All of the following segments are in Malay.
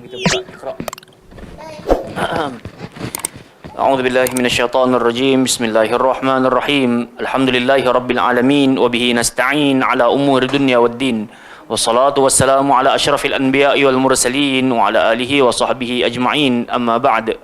kita buka Iqra. A'udzu billahi minasyaitonir rajim. Bismillahirrahmanirrahim. Alhamdulillahi rabbil alamin wa bihi nasta'in ala umuri dunya waddin. Wassalatu wassalamu ala asyrafil anbiya'i wal mursalin wa ala alihi wa sahbihi ajma'in. Amma ba'd.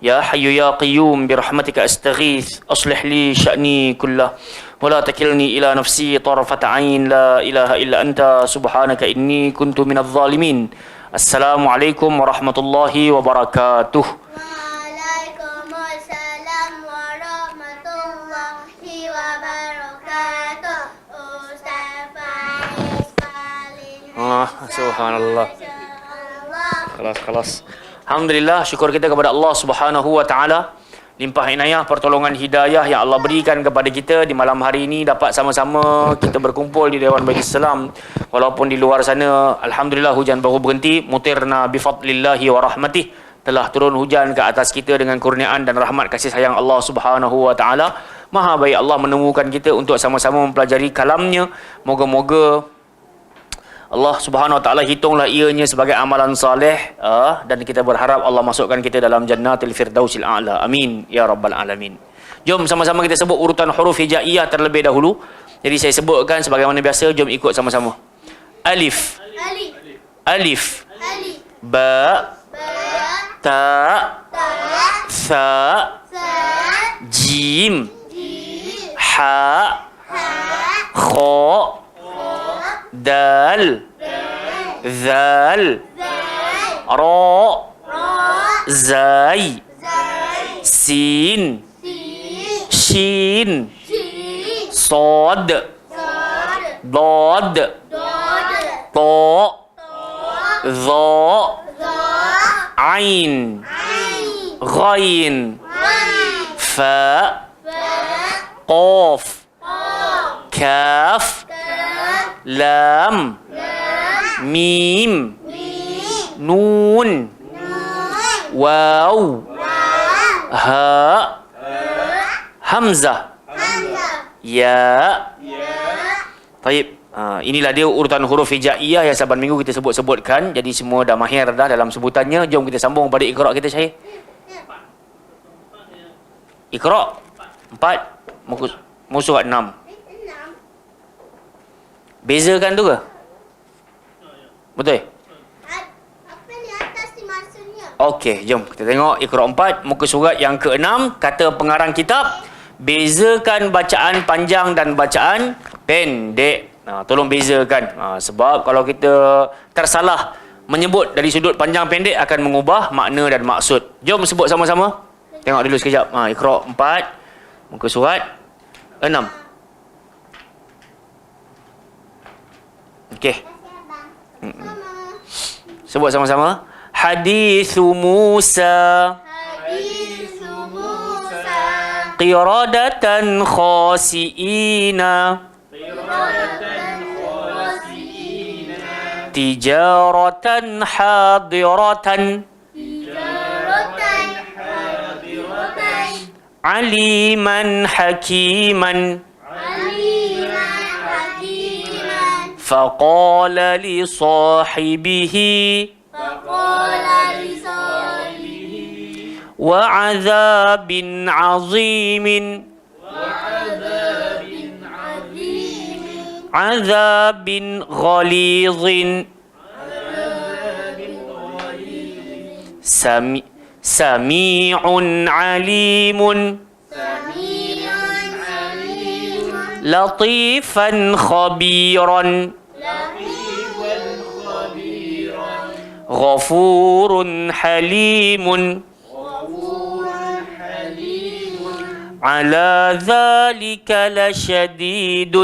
Ya hayyu ya qayyum birahmatika astaghith aslih li sya'ni kullah wa la takilni ila nafsi tarfata 'ain la ilaha illa anta subhanaka inni kuntu minadh zalimin. Assalamualaikum warahmatullahi wabarakatuh. Waalaikumsalam warahmatullahi wabarakatuh. Ustaz Faiz Paling. Subhanallah. Kelas. Alhamdulillah, syukur kita kepada Allah Subhanahu wa taala. Limpah inayah pertolongan hidayah yang Allah berikan kepada kita di malam hari ini dapat sama-sama kita berkumpul di Dewan Majlis Islam. Walaupun di luar sana alhamdulillah hujan baru berhenti, mutirna bi fadlillahi wa rahmatih, telah turun hujan ke atas kita dengan kurniaan dan rahmat kasih sayang Allah Subhanahu wa taala. Maha baik Allah menemukan kita untuk sama-sama mempelajari kalamnya. Moga-moga Allah Subhanahu wa taala hitunglah ianya sebagai amalan saleh, dan kita berharap Allah masukkan kita dalam jannatil firdausil a'la. Amin ya rabbal alamin. Jom sama-sama kita sebut urutan huruf hijaiyah terlebih dahulu. Jadi saya sebutkan sebagaimana biasa, jom ikut sama-sama. Alif. Alif. Ba. Ta. Sa. Jim. Ha. Kha. Dal. Zal. Ra. Zai. Sin. Shin. Sod. Dod. Ta. Dha. Ain. Ghain. Fa. Qaf. Kaf. Lam. Mim. Nun. Waw. Ha. Hamzah. Ya. Baik. Inilah dia urutan huruf hijaiyah yang saban minggu kita sebut-sebutkan. Jadi semua dah mahir dah dalam sebutannya. Jom kita sambung pada Iqra kita, Syahir. Iqra 4, muka surat 6. Bezakan tu ke? Betul? Apa ni atas ni maksudnya? Okey, jom kita tengok Iqra 4, muka surat yang ke-6. Kata pengarang kitab, bezakan bacaan panjang dan bacaan pendek. Tolong bezakan. Sebab kalau kita tersalah menyebut dari sudut panjang pendek akan mengubah makna dan maksud. Jom sebut sama-sama. Tengok dulu sekejap. Iqra 4, muka surat 6. Okey. Sebut sama-sama. Hadithu Musa. Qiradatan khasi'ina. Tijaratan hadiratan. Aliman hakiman. فقال لصاحبه وعذاب عظيم عذاب غليظ سميع عليم لطيفا خبيرا غفور حليم على ذلك لشديد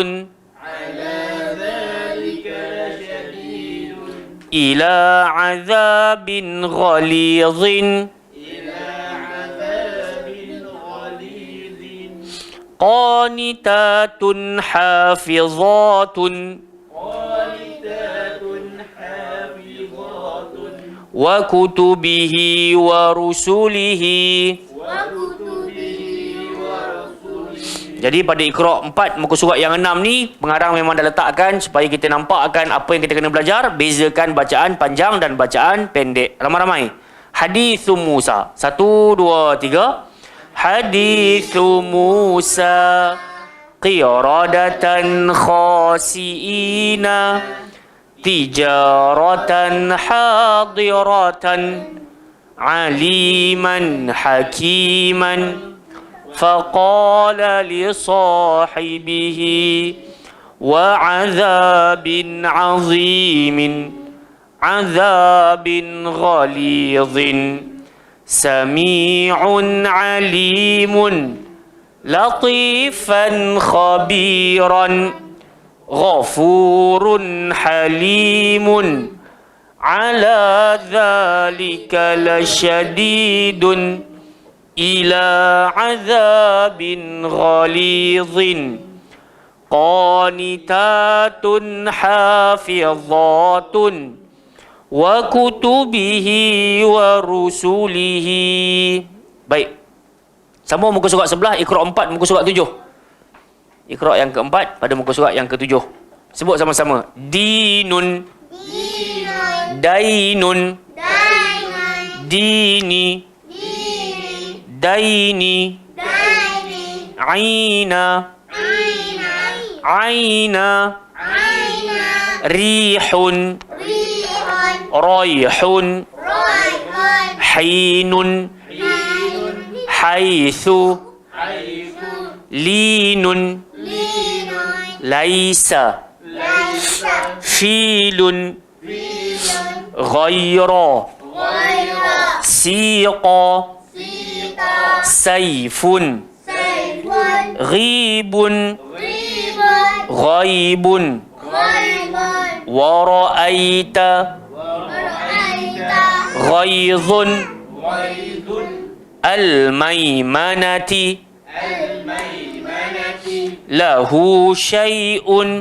إلى عذاب غليظ قانتات حافظات وكتبه ورسله Jadi pada Iqra 4 muka surat yang 6 ni pengarang memang dah letakkan supaya kita nampak akan apa yang kita kena belajar, bezakan bacaan panjang dan bacaan pendek. Ramai-ramai. Hadithu Musa. 1 2 3. Hadithu Musa qiradatan khasiina tijaratan hadiratan aliman hakiman فقال لصاحبه وعذاب عظيم عذاب غليظ سميع عليم لطيفا خبيرا غفور حليم على ذلك لشديد إلى عذاب غليظ قانتات حافظات وكتبه ورسله. Baik. Sambung muka surat sebelah, Iqra 4 muka surat 7. Iqra yang keempat pada muka surat yang ke-7. Sebut sama-sama. Dinun. Dainun. Dini. Daini. Aina. Aina. Rihun. Raihun. Hinun. Haithu. Linun. Laisa. Filun. Ghaira. Siqa. Saifun. Ghibun. Ghaibun. Wara'aita. Ghaidun. Al-maimanati. Lahu syai'un.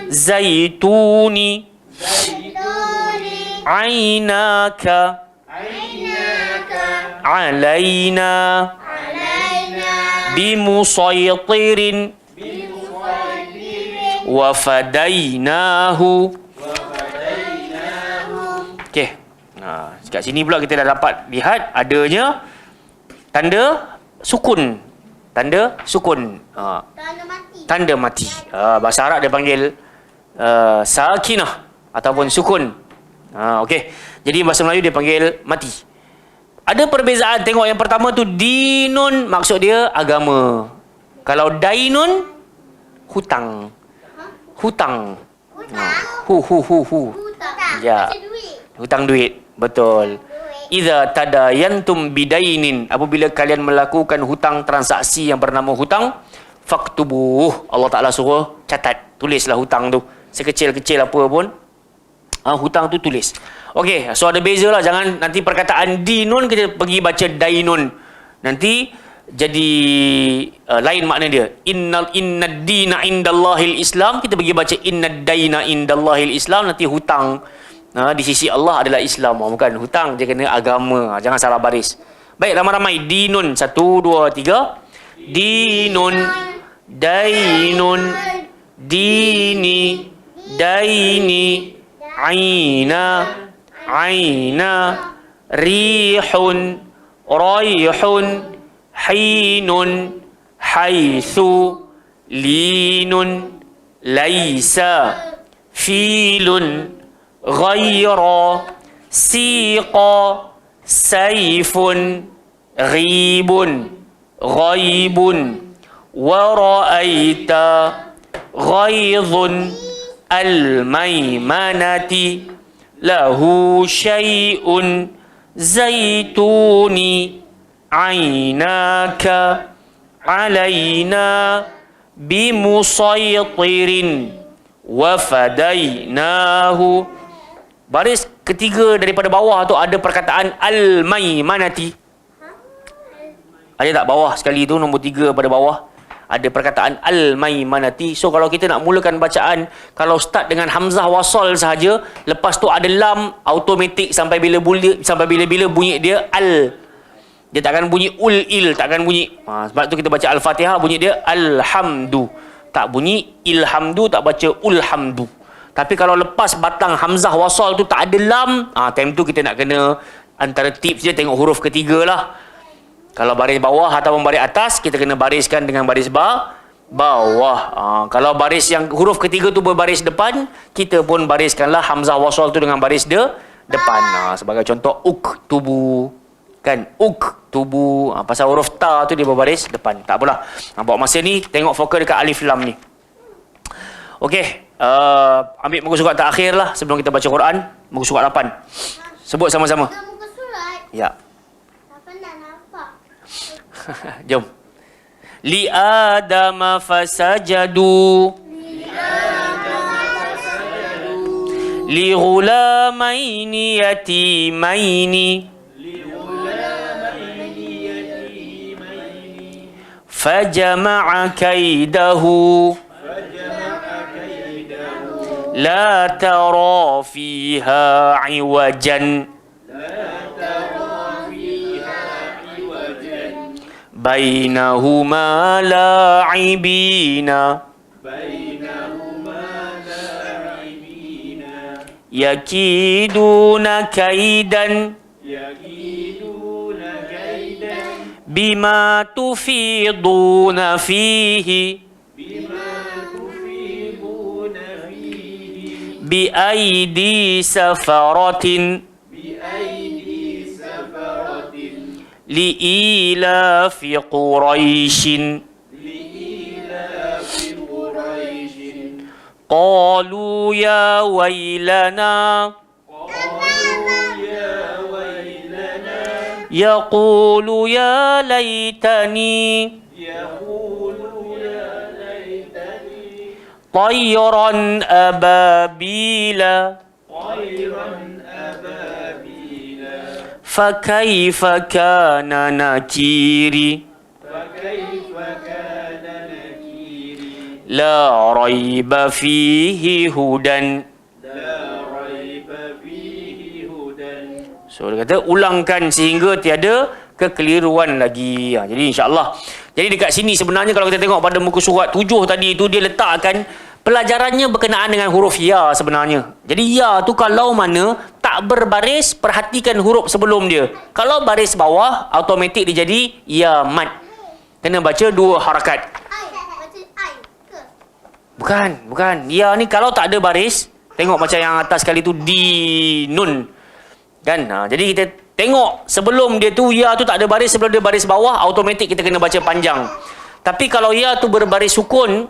Zaituni. Ainaka. علينا بمسيطر وفديناه. Okey. Kat sini pula kita dah dapat lihat adanya tanda sukun. Tanda sukun. Tanda mati. Bahasa Arab dia panggil sakinah ataupun sukun. Okey. Jadi bahasa Melayu dia panggil mati. Ada perbezaan. Tengok yang pertama tu dinun, maksud dia agama. Kalau dainun, hutang. Hutang. Hu. Ya. Hutang duit. Betul. Idza tadayantum bidainin, apabila kalian melakukan hutang, transaksi yang bernama hutang, faktubuh. Allah Taala suruh catat, tulislah hutang tu. Sekecil-kecil apa pun, hutang tu tulis. Okey, so ada beza lah. Jangan nanti perkataan dinun kita pergi baca dainun. Nanti jadi lain makna dia. Innad dina indallahil Islam, kita pergi baca innad daina indallahil Islam, nanti hutang di sisi Allah adalah Islam. Bukan hutang, dia kena agama. Jangan salah baris. Baik, ramai-ramai. Dinun. 1 2 3. Dinun. Dainun. Dini. Daini. Aina. Aina. Rihun. Raihun. Hinun. Haithu. Linun. Laisa. Filun. Ghaira. Siqa. Saifun. Ghibun. Ghaibun. Wara'aita. Ghaidun. Al-maimanati. Lahu syai'un. Zaituni. Ainaka. Alaina. Bimusaytirin. Wafadainahu. Baris ketiga daripada bawah tu ada perkataan al-maimanati. Ada tak bawah sekali tu, nombor 3 pada bawah ada perkataan al-maimanati. So kalau kita nak mulakan bacaan, kalau start dengan hamzah wasal sahaja, lepas tu ada lam, automatik sampai bila bunyi dia al. Dia takkan bunyi ul-il, takkan bunyi. Sebab tu kita baca Al-Fatihah bunyi dia alhamdu. Tak bunyi ilhamdu, tak baca ulhamdu. Tapi kalau lepas batang hamzah wasal tu tak ada lam, time tu kita nak kena antara tips dia tengok huruf ketiga lah. Kalau baris bawah ataupun baris atas, kita kena bariskan dengan baris bawah. Kalau baris yang huruf ketiga tu berbaris depan, kita pun bariskanlah hamzah wasal tu dengan baris depan. Sebagai contoh uktubu. Kan? Uktubu. Pasal huruf ta tu dia berbaris depan. Tak apalah. Bawa masa ni, tengok fokus dekat alif lam ni. Okey. Ambil muka surat terakhir lah sebelum kita baca Quran. Muka surat 8. Sebut sama-sama. Muka surat. Ya. Apa nak nampak? Jom. Li adama fasajadu. Li ghulamaini yatimaini. Fajama'a kaidahu. La tara fiha iwajan. Bainahuma la'ibina. Yakiduna kaidan. Bima tufiduna fihi. Biaidi safaratin. Li'ilafi Quraishin. Qalu ya wailana. Yaqulu ya laytani. Tayran ababila. فكيف كان نكيري. لا ريب فيه هدى. So dia kata ulangkan sehingga tiada kekeliruan lagi. Jadi insya-Allah. Jadi dekat sini sebenarnya kalau kita tengok pada muka surat 7 tadi tu, dia letakkan pelajarannya berkenaan dengan huruf ya sebenarnya. Jadi ya tu kalau mana tak berbaris, perhatikan huruf sebelum dia. Kalau baris bawah, automatik dia jadi ya mat. Kena baca 2 harakat. Baca ai ke? Bukan. Ya ni kalau tak ada baris, tengok macam yang atas kali tu di nun. Kan? Jadi kita tengok sebelum dia tu ya tu tak ada baris, sebelum dia baris bawah, automatik kita kena baca panjang. Tapi kalau ya tu berbaris sukun,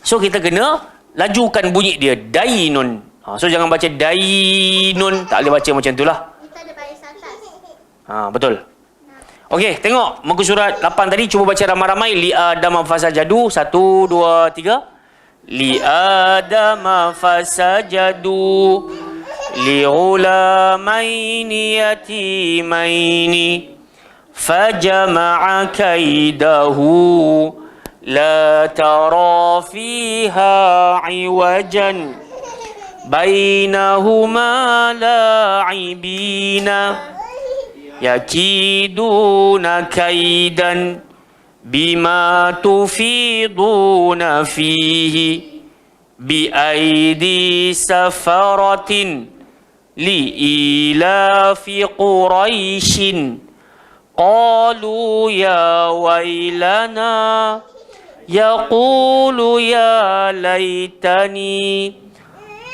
so kita kena lajukan bunyi dia dainun. So jangan baca dainun, tak boleh baca macam itulah. Kita ada baris atas. Betul. Okey, tengok muka surat 8 tadi, cuba baca ramai-ramai. Li adama fasajadu. 1 2 3. Li adama fasajadu li ulamaini yatimaini fajama'a kaidahu. La tara fiha iwajan bainahuma la'ibina. Yakiduna kaidan bima tufiduna fihi. Biaidi safaratin li'ilafi Quraishin. Qalu ya wailana. Yaqulu ya laytani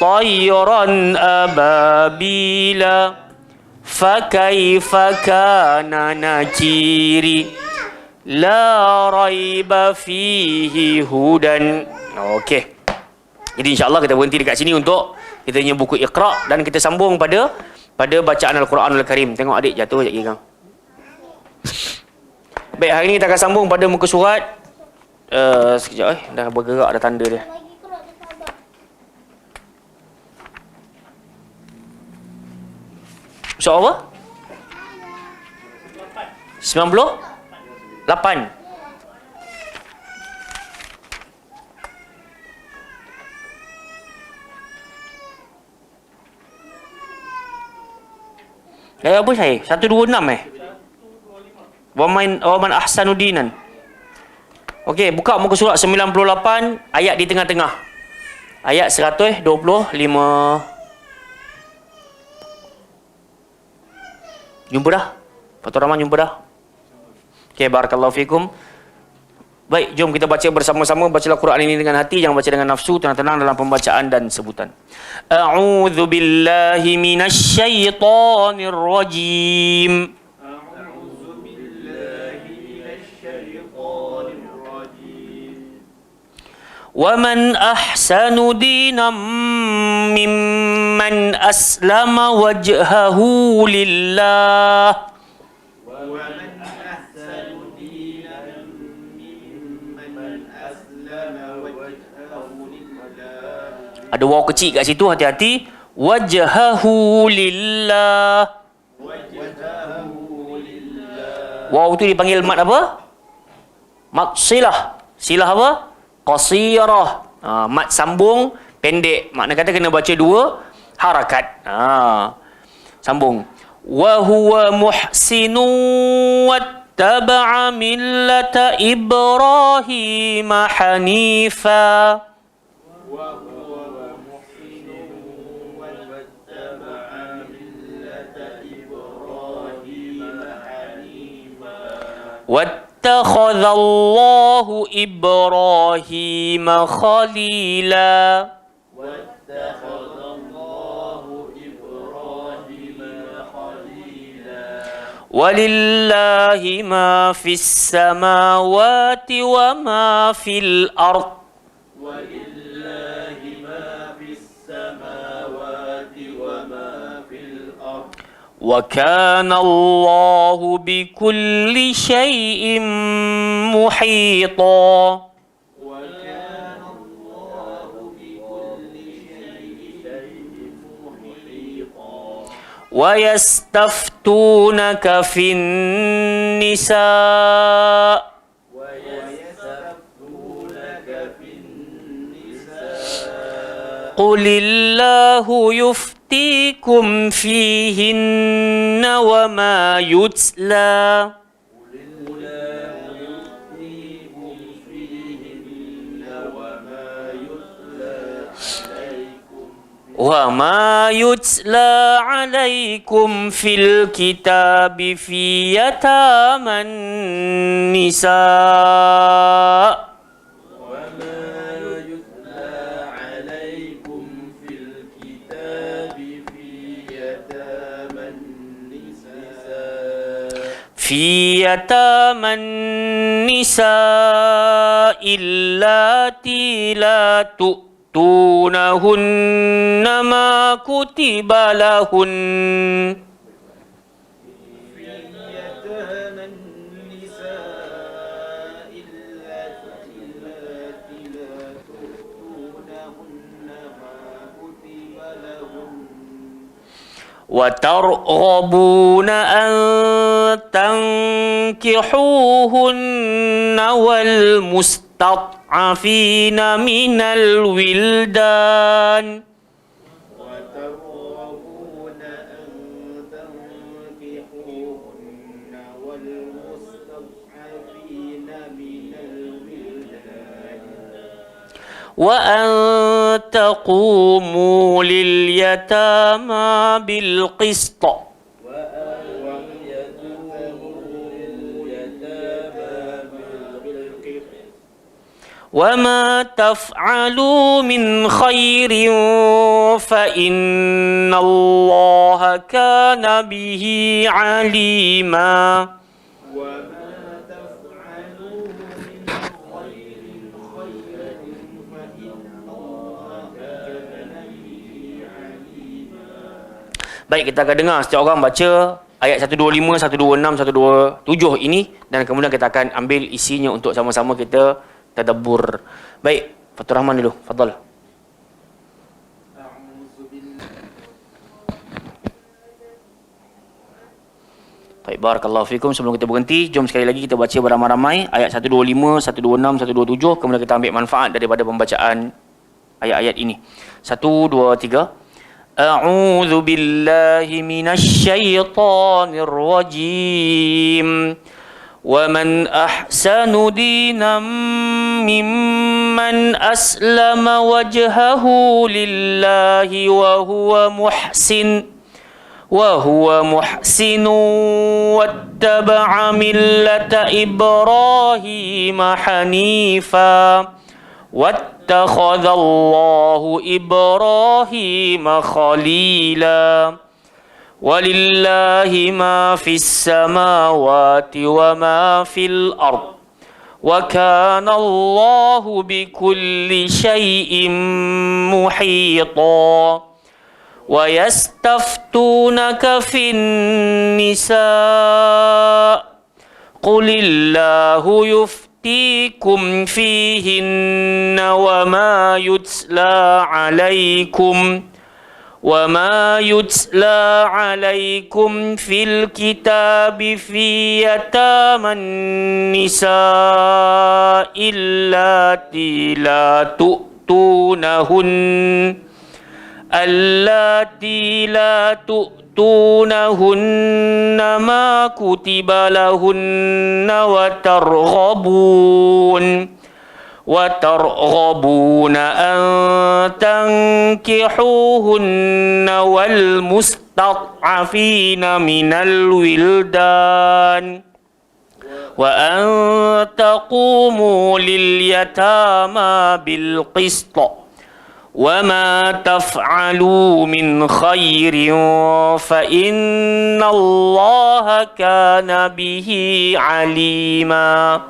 tayran ababila. Fakaifa kana nakiri. La raiba fihi hudan. Okey. Jadi insya-Allah kita berhenti dekat sini untuk kita punya buku Iqra, dan kita sambung pada bacaan Al-Quranul Karim. Tengok adik jatuh sekejap lagi kang. Baik, hari ini kita akan sambung pada muka surat sekejap dah bergerak, dah tanda dia. Lagi kerut dia sabar. Surat apa? 98. Apa saya? 126 wa man ahsanu dinan. Okey, buka muka surat 98 ayat di tengah-tengah. Ayat 125. Jumpa dah? Fatur Rahman jumpa dah? Okey, barakallahu fikum. Baik, jom kita baca bersama-sama. Bacalah Quran ini dengan hati, jangan baca dengan nafsu, tenang-tenang dalam pembacaan dan sebutan. A'udzu billahi minasyaitonir rajim. وَمَنْ أَحْسَنُ دِينًا مِّمَّنْ أَسْلَمَ وَجْهَهُ لِلَّهِ Ada waw kecil kat situ, hati-hati. Wajhahu lillah. Waw tu dipanggil mat apa? Mat silah. Silah apa? Qasirah. Mat sambung pendek. Makna kata kena baca dua harakat. Sambung. Wa huwa muhsinu wattaba'a millata Ibrahim hanifa. واتخذ الله إبراهيم خليلا ولله ما في السماوات وما في الأرض وكان الله بكل شيء محيطا ويستفتونك في النساء قل الله يفتيكم فيهن وما يتلى وما يتلى عليكم في الكتاب في يتامى النساء في يتامى النساء اللاتي لا تؤتونهن ما كتب لهن وترغبون أن تنكحوهن والمستضعفين من الولدان وأن تقوموا لليتامى بالقسط وما تفعلوا من خير فإن الله كان به عليما Baik, kita akan dengar setiap orang baca ayat 125, 126, 127 ini dan kemudian kita akan ambil isinya untuk sama-sama kita tadabbur. Baik, Fatur Rahman dulu. Fadal. Baik, barakallahu fikum. Sebelum kita berhenti, jom sekali lagi kita baca beramai-ramai ayat 125, 126, 127, kemudian kita ambil manfaat daripada pembacaan ayat-ayat ini. 1, 2, 3. أعوذ بالله من الشيطان الرجيم ومن أحسن دينا ممن أسلم وجهه لله وهو محسن واتبع ملة إبراهيم حنيفا واتخذ الله إبراهيم خليلا ولله ما في السماوات وما في الأرض وكان الله بكل شيء محيطا ويستفتونك في النساء قل الله يفتيكم فيهن وما يتلى عليكم في الكتاب في يتامى النساء اللاتي لا تؤتونهن ما كتب لهن وترغبون أن تنكحوهن والمستضعفين من الولدان وأن تقوموا لليتامى بالقسط وما تفعلوا من خير فإن الله كان به عليما.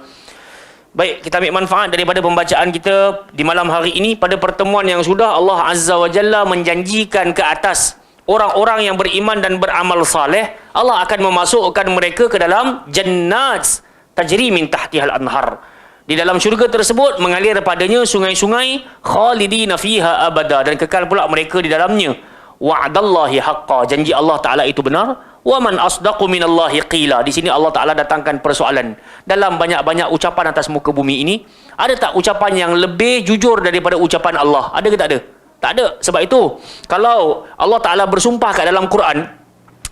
Baik, kita ambil manfaat daripada pembacaan kita di malam hari ini. Pada pertemuan yang sudah, Allah Azza wa Jalla menjanjikan ke atas orang-orang yang beriman dan beramal saleh, Allah akan memasukkan mereka ke dalam jannat tajri min tahtihal anhar. Di dalam syurga tersebut mengalir padanya sungai-sungai, khalidina fiha abada, dan kekal pula mereka di dalamnya. Wa'dallahi haqqa, janji Allah Ta'ala itu benar. Wa man asdaqu minallahi qila. Di sini Allah Ta'ala datangkan persoalan. Dalam banyak-banyak ucapan atas muka bumi ini, ada tak ucapan yang lebih jujur daripada ucapan Allah? Ada ke tak ada? Tak ada. Sebab itu, kalau Allah Ta'ala bersumpah kat dalam Quran,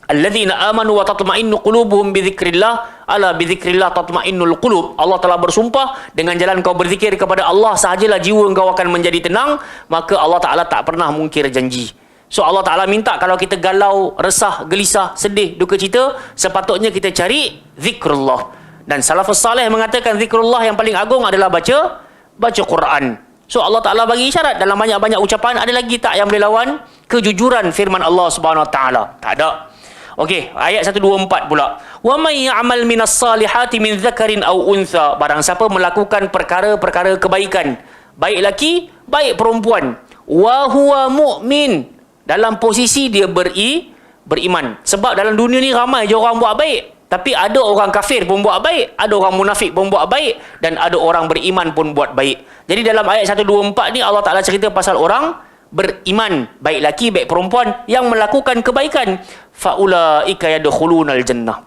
alladzina amanu wa tatma'innu qulubuhum bidzikrillah, ala bidzikrillah tatma'innul qulub. Allah telah bersumpah, dengan jalan kau berzikir kepada Allah sahajalah jiwa engkau akan menjadi tenang. Maka Allah Ta'ala tak pernah mungkir janji. So Allah Ta'ala minta kalau kita galau, resah, gelisah, sedih, duka cita, sepatutnya kita cari zikrullah. Dan salafus salih mengatakan zikrullah yang paling agung adalah baca Quran. So Allah Ta'ala bagi isyarat dalam banyak-banyak ucapan. Ada lagi tak yang boleh lawan kejujuran firman Allah Subhanahu Wa Ta'ala? Tak ada. Okey, ayat 124 pula. Wa may ya'mal minas salihati min dzakarin aw untha. Barang siapa melakukan perkara-perkara kebaikan, baik laki, baik perempuan, wa huwa mu'min, dalam posisi dia beriman. Sebab dalam dunia ni ramai je orang buat baik, tapi ada orang kafir pun buat baik, ada orang munafik pun buat baik, dan ada orang beriman pun buat baik. Jadi dalam ayat 124 ni Allah Ta'ala cerita pasal orang beriman, baik laki baik perempuan, yang melakukan kebaikan. Faulaika yadkhulunal jannah.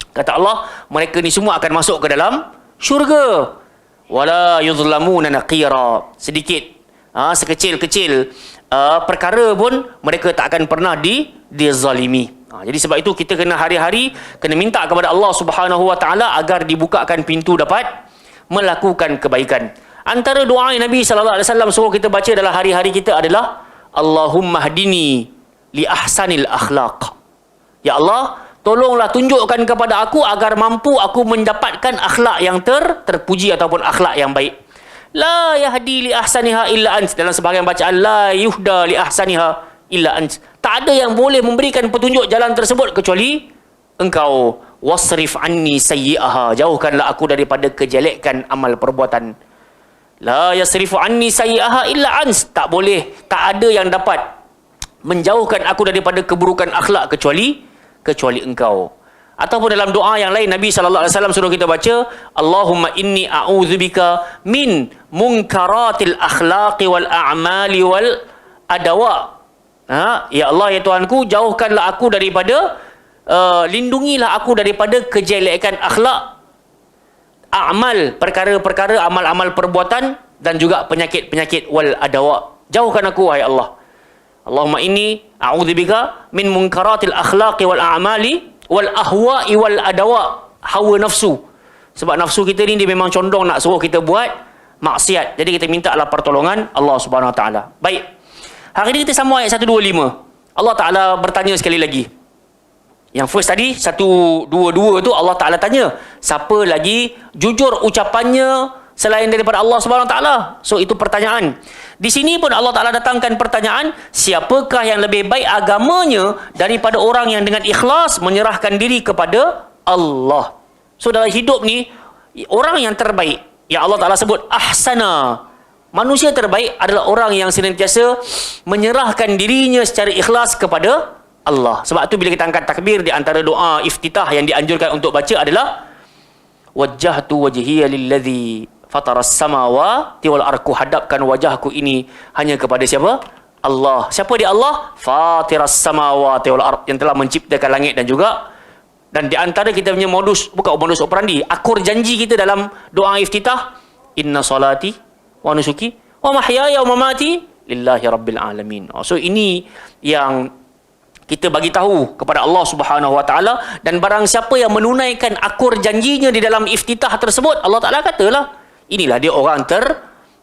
Kata Allah, mereka ni semua akan masuk ke dalam syurga. Wala yuzlamuna naqira. Sedikit, sekecil-kecil perkara pun mereka tak akan pernah dizalimi. Jadi sebab itu kita kena hari-hari kena minta kepada Allah Subhanahu Wa Ta'ala agar dibukakan pintu dapat melakukan kebaikan. Antara doa yang Nabi sallallahu alaihi wasallam suruh kita baca dalam hari-hari kita adalah Allahumma hdini li ahsanil akhlaq. Ya Allah, tolonglah tunjukkan kepada aku agar mampu aku mendapatkan akhlak yang terpuji ataupun akhlak yang baik. La yahdi li ahsaniha illa ant. Dalam sebahagian bacaan la yuhda li ahsaniha illa ant. Tak ada yang boleh memberikan petunjuk jalan tersebut kecuali engkau. Wasrif anni sayyi'aha. Jauhkanlah aku daripada kejelekan amal perbuatan. La yasrifu anni sayyi'aha illa ant. Tak boleh, tak ada yang dapat menjauhkan aku daripada keburukan akhlak kecuali engkau. Ataupun dalam doa yang lain Nabi sallallahu alaihi wasallam suruh kita baca, Allahumma inni a'udzubika min munkaratil akhlaqi wal a'mali wal adawa. Ya Allah, ya Tuhanku, jauhkanlah aku daripada lindungilah aku daripada kejelekan akhlak, amal, perkara-perkara amal-amal perbuatan, dan juga penyakit-penyakit wal adawa. Jauhkan aku, wahai Allah. Allahumma inni a'udzubika min munkaratil akhlaqi wal a'mali wal ahwa'i wal adawa. Hawa nafsu, Sebab nafsu kita ni dia memang condong nak suruh kita buat maksiat. Jadi kita mintalah pertolongan Allah Subhanahu Wa Taala. Baik. Hari ini kita sambung ayat 125. Allah Taala bertanya sekali lagi. Yang first tadi 122 tu Allah Taala tanya, siapa lagi jujur ucapannya selain daripada Allah Subhanahu Wa Taala? So itu pertanyaan. Di sini pun Allah Taala datangkan pertanyaan, siapakah yang lebih baik agamanya daripada orang yang dengan ikhlas menyerahkan diri kepada Allah? So dalam hidup ni, orang yang terbaik yang Allah Taala sebut ahsana, manusia terbaik adalah orang yang senantiasa menyerahkan dirinya secara ikhlas kepada Allah. Sebab tu bila kita angkat takbir, di antara doa iftitah yang dianjurkan untuk baca adalah wajjahtu wajhiya lilladzi fataras samawati wal ardu, hadapkan wajahku ini hanya kepada siapa? Allah. Siapa dia Allah? Fatiras samawati wal ardu, yang telah menciptakan langit dan juga. Dan di antara kita punya modus, bukan modus operandi, akur janji kita dalam doa iftitah, inna salati wa nusuki wa mahyaya wa mamati lillahi rabbil alamin. So ini yang kita bagi tahu kepada Allah Subhanahu Wa Taala, dan barang siapa yang menunaikan akur janjinya di dalam iftitah tersebut, Allah Taala katalah, inilah dia orang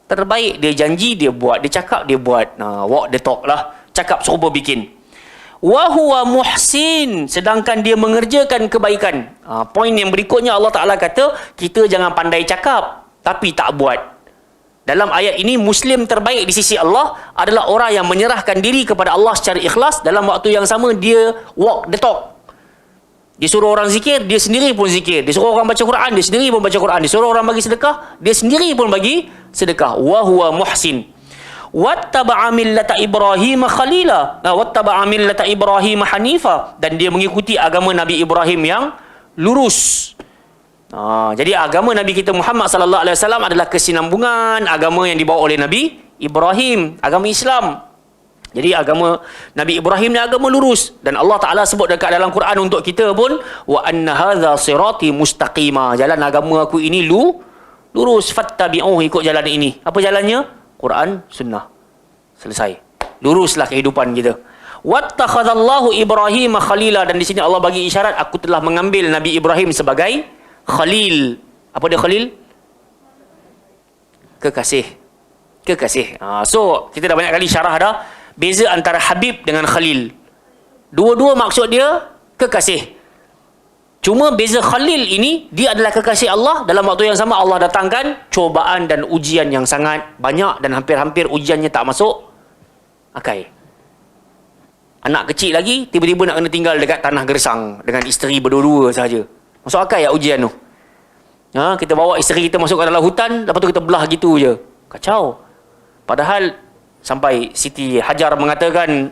terbaik. Dia janji, dia buat. Dia cakap, dia buat. Walk the talk lah. Cakap serupa bikin. Wa huwa muhsin, sedangkan dia mengerjakan kebaikan. Poin yang berikutnya Allah Taala kata, kita jangan pandai cakap tapi tak buat. Dalam ayat ini, Muslim terbaik di sisi Allah adalah orang yang menyerahkan diri kepada Allah secara ikhlas, dalam waktu yang sama dia walk the talk. Dia suruh orang zikir, dia sendiri pun zikir. Dia suruh orang baca Quran, dia sendiri pun baca Quran. Dia suruh orang bagi sedekah, dia sendiri pun bagi sedekah. Wa huwa muhsin. Wattaba'a millata Ibrahim khalila. Wattaba'a millata Ibrahim hanifa. Dan dia mengikuti agama Nabi Ibrahim yang lurus. Jadi agama Nabi kita Muhammad sallallahu alaihi wasallam adalah kesinambungan agama yang dibawa oleh Nabi Ibrahim, agama Islam. Jadi agama Nabi Ibrahim ni agama lurus, dan Allah Taala sebut dekat dalam Quran untuk kita pun, wa anna hadza sirati mustaqima, jalan agama aku ini lurus, fattabi'uhu, ikut jalan ini. Apa jalannya? Quran, sunnah. Selesai. Luruslah kehidupan kita. Wattakhadallahu Ibrahim khalila, dan di sini Allah bagi isyarat, aku telah mengambil Nabi Ibrahim sebagai Khalil. Apa dia Khalil? Kekasih. So kita dah banyak kali syarah dah beza antara Habib dengan Khalil. Dua-dua maksud dia kekasih. Cuma beza Khalil ini, dia adalah kekasih Allah. Dalam waktu yang sama Allah datangkan cobaan dan ujian yang sangat banyak, dan hampir-hampir ujiannya tak masuk akal. Anak kecil lagi tiba-tiba nak kena tinggal dekat tanah gersang dengan isteri berdua-dua sahaja. Masuk akal ya ujian tu? Kita bawa isteri kita masuk ke dalam hutan, lepas tu kita belah gitu je. Kacau. Padahal sampai Siti Hajar mengatakan,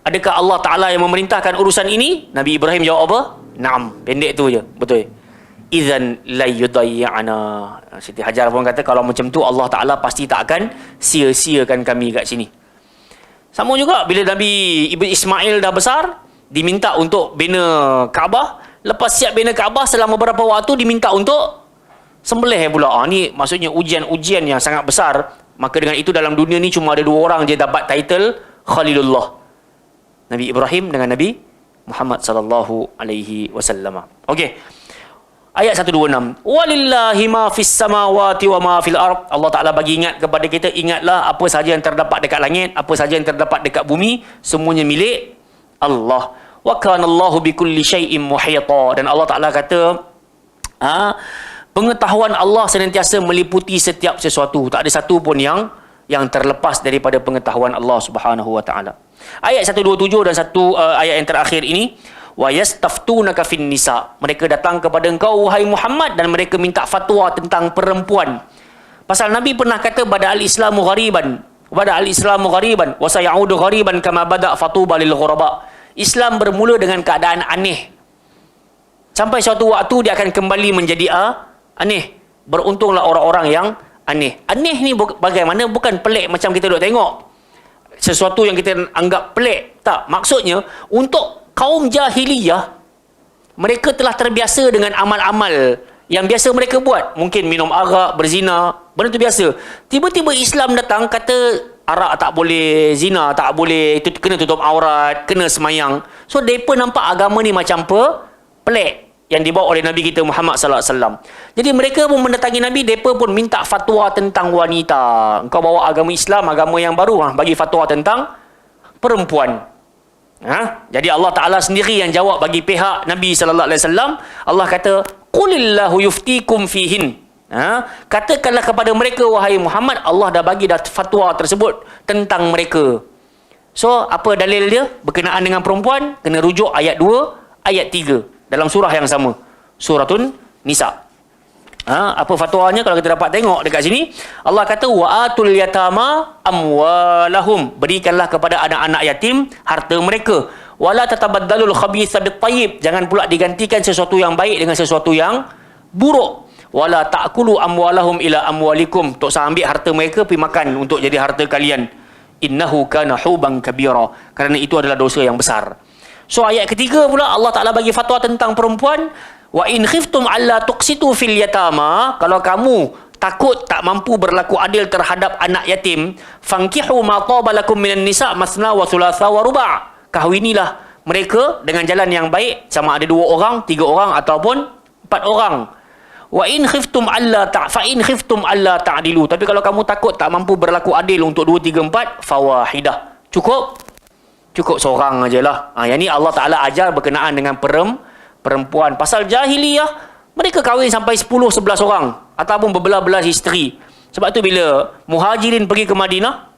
adakah Allah Ta'ala yang memerintahkan urusan ini? Nabi Ibrahim jawab apa? Naam. Pendek tu je. Betul. Idzan la yudayya'na. Siti Hajar pun kata, kalau macam tu Allah Ta'ala pasti tak akan sia-siakan kami kat sini. Sama juga bila Nabi Ismail dah besar, diminta untuk bina Kaabah. Lepas siap bina Kaabah, selama beberapa waktu diminta untuk sembelih pula. Ni maksudnya ujian-ujian yang sangat besar. Maka dengan itu dalam dunia ni cuma ada dua orang je dapat title Khalilullah. Nabi Ibrahim dengan Nabi Muhammad sallallahu alaihi wasallam. Okey. Ayat 126. Walillahi ma fis samawati wa ma fil ard. Allah Taala bagi ingat kepada kita, ingatlah apa sahaja yang terdapat dekat langit, apa sahaja yang terdapat dekat bumi, semuanya milik Allah. Wa kana Allahu bikulli syai'in muhita, dan Allah Taala kata pengetahuan Allah senantiasa meliputi setiap sesuatu. Tak ada satu pun yang terlepas daripada pengetahuan Allah Subhanahu Wa Taala. Ayat 127 dan ayat yang terakhir ini, wa yastaftunaka fin nisa. Mereka datang kepada engkau wahai Muhammad dan mereka minta fatwa tentang perempuan. Pasal Nabi pernah kata bada al-islamu ghariban, wa sayaudu ghariban kama bada fatuba lil ghuraba. Islam bermula dengan keadaan aneh. Sampai suatu waktu dia akan kembali menjadi aneh. Beruntunglah orang-orang yang aneh. Aneh ni bagaimana? Bukan pelik macam kita duk tengok sesuatu yang kita anggap pelik. Tak. Maksudnya, untuk kaum jahiliyah, mereka telah terbiasa dengan amal-amal yang biasa mereka buat. Mungkin minum arak, berzina, benda tu biasa. Tiba-tiba Islam datang kata arak tak boleh, zina tak boleh, itu kena tutup aurat, kena semayang. So mereka nampak agama ni macam pelik. yang dibawa oleh Nabi kita Muhammad sallallahu alaihi wasallam. Jadi mereka pun mendatangi Nabi, depa pun minta fatwa tentang wanita. Engkau bawa agama Islam, agama yang baru, bagi fatwa tentang perempuan. Jadi Allah Taala sendiri yang jawab bagi pihak Nabi sallallahu alaihi wasallam. Allah kata, "Qulillahu yuftikum fihin." Katakanlah kepada mereka, wahai Muhammad, Allah dah bagi dah fatwa tersebut tentang mereka. So, apa dalil dia berkenaan dengan perempuan? Kena rujuk ayat 2, ayat 3 dalam surah yang sama, Suratun Nisa. Apa fatwanya kalau kita dapat tengok dekat sini? Allah kata, wa atul yatama amwalahum, berikanlah kepada anak-anak yatim harta mereka. Wala tatabaddalul khabitha bit tayyib, jangan pula digantikan sesuatu yang baik dengan sesuatu yang buruk. Wala ta'kulu amwalahum ila amwalikum, tak usah ambil harta mereka pergi makan untuk jadi harta kalian. Innahu kana huban kabira, kerana itu adalah dosa yang besar. So ayat ketiga pula Allah Ta'ala bagi fatwa tentang perempuan. Wa in khiftum alla tuqsitu fil yatama, kalau kamu takut tak mampu berlaku adil terhadap anak yatim, fankihu ma taba lakum minan nisa masna wa thulatha wa ruba', kahwinilah mereka dengan jalan yang baik, sama ada 2 orang, 3 orang ataupun 4 orang. Wa in khiftum alla fa in khiftum alla ta'dilu, tapi kalau kamu takut tak mampu berlaku adil untuk 2, 3, 4, fawahidah, cukup seorang ajalah. Yang ni Allah Ta'ala ajar berkenaan dengan perempuan. Pasal jahiliyah, mereka kahwin sampai 10-11 orang ataupun berbelas-belas isteri. Sebab tu bila Muhajirin pergi ke Madinah,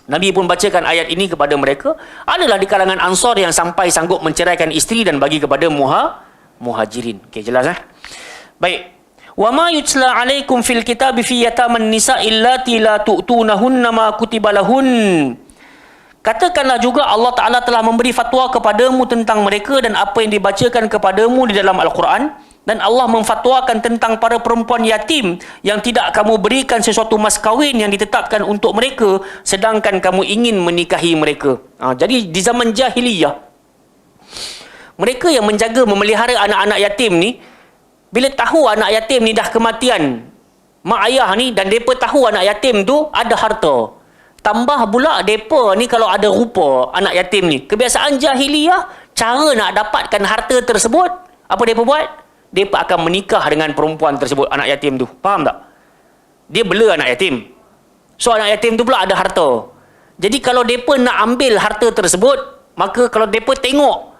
Nabi pun bacakan ayat ini kepada mereka. Adalah di kalangan Ansar yang sampai sanggup menceraikan isteri dan bagi kepada Muhajirin. Okey, jelas Baik. Wa ma yutla alaikum fil kitabi fi yataman nisa illati la tu'tunahunna ma kutiba lahun. Katakanlah juga Allah Ta'ala telah memberi fatwa kepadamu tentang mereka dan apa yang dibacakan kepadamu di dalam Al-Quran. Dan Allah memfatwakan tentang para perempuan yatim yang tidak kamu berikan sesuatu mas kahwin yang ditetapkan untuk mereka, sedangkan kamu ingin menikahi mereka. Jadi di zaman jahiliyah, mereka yang menjaga, memelihara anak-anak yatim ni, bila tahu anak yatim ni dah kematian mak ayah ni, dan mereka tahu anak yatim tu ada harta, tambah pula mereka ni kalau ada rupa anak yatim ni, kebiasaan jahiliyah, cara nak dapatkan harta tersebut, apa mereka buat? Mereka akan menikah dengan perempuan tersebut, anak yatim tu. Faham tak? Dia bela anak yatim. So anak yatim tu pula ada harta. Jadi kalau mereka nak ambil harta tersebut, maka kalau mereka tengok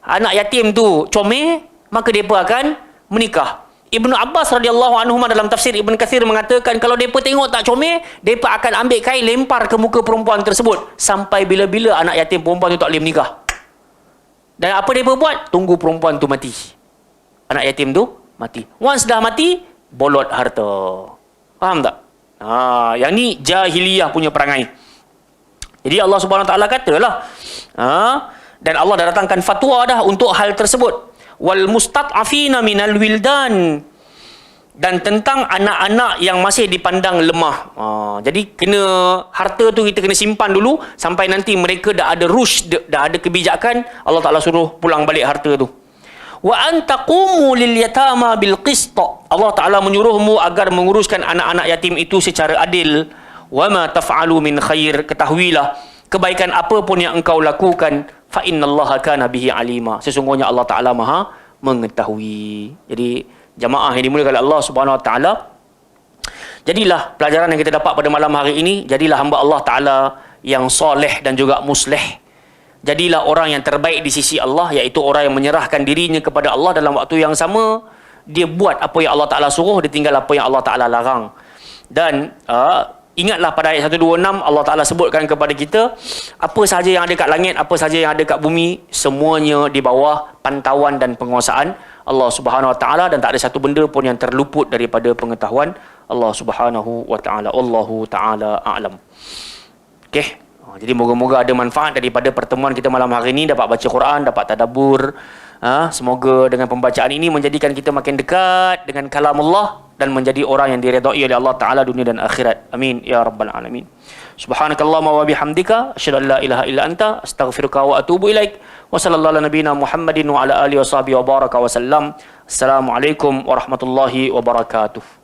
anak yatim tu comel, maka mereka akan menikah. Ibnu Abbas radhiyallahu anhu dalam tafsir Ibn Kathir mengatakan, kalau mereka tengok tak comel, mereka akan ambil kain lempar ke muka perempuan tersebut sampai bila-bila anak yatim perempuan tu tak boleh menikah. Dan apa mereka buat? Tunggu perempuan tu mati, anak yatim tu mati. Once dah mati, bolot harta. Faham tak? Yang ni jahiliyah punya perangai. Jadi Allah Subhanahu Wa Taala katalah, dan Allah dah datangkan fatwa dah untuk hal tersebut. Wal mustad'afina minal wildan, dan tentang anak-anak yang masih dipandang lemah. Jadi kena harta tu kita kena simpan dulu sampai nanti mereka dah ada rushd, dah ada kebijakan, Allah Ta'ala suruh pulang balik harta tu. Wa an taqumu lil yatama bil qist, Allah Ta'ala menyuruhmu agar menguruskan anak-anak yatim itu secara adil. Wa ma taf'alu min khair, ketahuilah kebaikan apa pun yang engkau lakukan, fa innallaha kana bihi alima, sesungguhnya Allah Ta'ala Maha mengetahui. Jadi jamaah yang dimuliakan oleh Allah Subhanahu Wa Taala, jadilah pelajaran yang kita dapat pada malam hari ini, jadilah hamba Allah Ta'ala yang soleh dan juga musleh. Jadilah orang yang terbaik di sisi Allah, iaitu orang yang menyerahkan dirinya kepada Allah dalam waktu yang sama. Dia buat apa yang Allah Ta'ala suruh, dia tinggal apa yang Allah Ta'ala larang. Dan ingatlah pada ayat 126 Allah Ta'ala sebutkan kepada kita, apa sahaja yang ada kat langit, apa sahaja yang ada kat bumi, semuanya di bawah pantauan dan penguasaan Allah Subhanahu Wa Ta'ala, dan tak ada satu benda pun yang terluput daripada pengetahuan Allah Subhanahu Wa Ta'ala. Allahu Ta'ala a'lam. Okey. Jadi moga-moga ada manfaat daripada pertemuan kita malam hari ini, dapat baca Quran, dapat tadabbur. Semoga dengan pembacaan ini menjadikan kita makin dekat dengan kalam Allah dan menjadi orang yang diredai oleh Allah Ta'ala dunia dan akhirat. Amin ya rabbal alamin. Subhanakallahumma wa bihamdika asyhadu an la ilaha illa anta astaghfiruka wa atubu ilaik. Wa sallallahu ala nabiyyina Muhammadin wa ala alihi wa sahbihi wa baraka wa sallam. Assalamualaikum warahmatullahi wabarakatuh.